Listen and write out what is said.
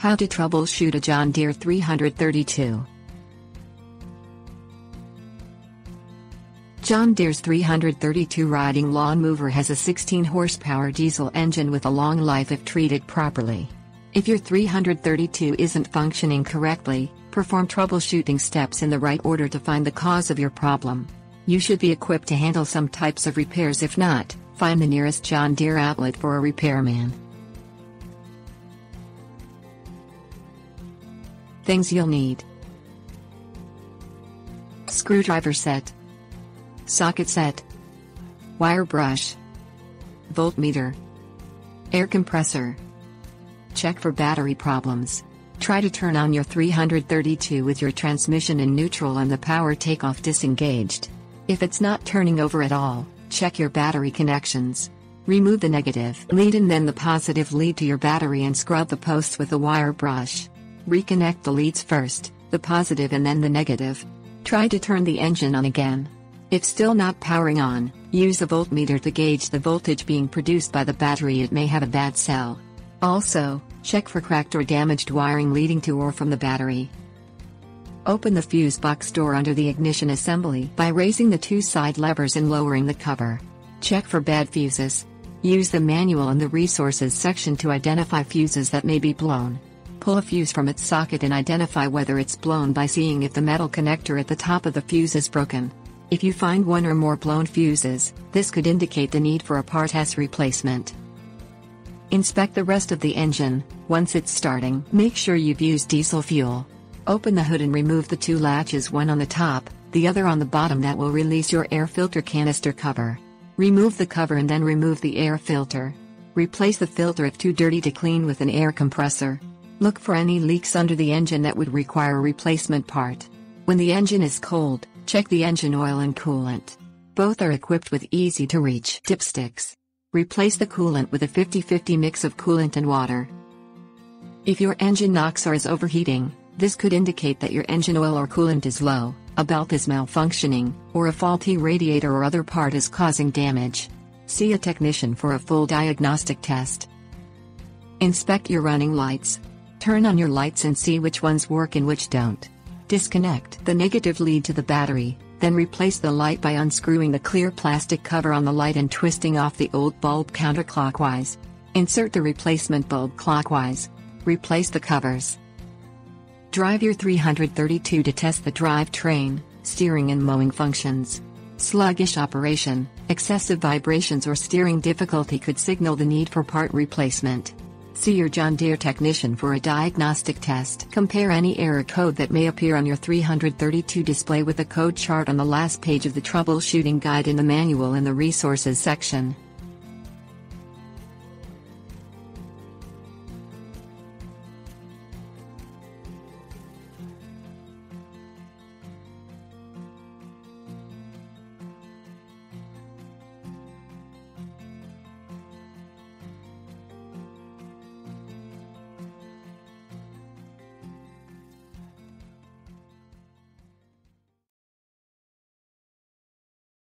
How to troubleshoot a John Deere 332. John Deere's 332 riding lawn mower has a 16 horsepower diesel engine with a long life if treated properly. If your 332 isn't functioning correctly, perform troubleshooting steps in the right order to find the cause of your problem. You should be equipped to handle some types of repairs. If not, find the nearest John Deere outlet for a repairman. Things you'll need: screwdriver set, socket set, wire brush, voltmeter, air compressor. Check for battery problems. Try to turn on your 332 with your transmission in neutral and the power takeoff disengaged. If it's not turning over at all, check your battery connections. Remove the negative lead and then the positive lead to your battery and scrub the posts with a wire brush. Reconnect the leads first, the positive and then the negative. Try to turn the engine on again. If still not powering on, use a voltmeter to gauge the voltage being produced by the battery. It may have a bad cell. Also, check for cracked or damaged wiring leading to or from the battery. Open the fuse box door under the ignition assembly by raising the two side levers and lowering the cover. Check for bad fuses. Use the manual in the resources section to identify fuses that may be blown. Pull a fuse from its socket and identify whether it's blown by seeing if the metal connector at the top of the fuse is broken. If you find one or more blown fuses, this could indicate the need for a part S replacement. Inspect the rest of the engine. Once it's starting, make sure you've used diesel fuel. Open the hood and remove the two latches, one on the top, the other on the bottom, that will release your air filter canister cover. Remove the cover and then remove the air filter. Replace the filter if too dirty to clean with an air compressor. Look for any leaks under the engine that would require a replacement part. When the engine is cold, check the engine oil and coolant. Both are equipped with easy-to-reach dipsticks. Replace the coolant with a 50-50 mix of coolant and water. If your engine knocks or is overheating, this could indicate that your engine oil or coolant is low, a belt is malfunctioning, or a faulty radiator or other part is causing damage. See a technician for a full diagnostic test. Inspect your running lights. Turn on your lights and see which ones work and which don't. Disconnect the negative lead to the battery, then replace the light by unscrewing the clear plastic cover on the light and twisting off the old bulb counterclockwise. Insert the replacement bulb clockwise. Replace the covers. Drive your 332 to test the drivetrain, steering and mowing functions. Sluggish operation, excessive vibrations or steering difficulty could signal the need for part replacement. See your John Deere technician for a diagnostic test. Compare any error code that may appear on your 332 display with a code chart on the last page of the troubleshooting guide in the manual in the resources section.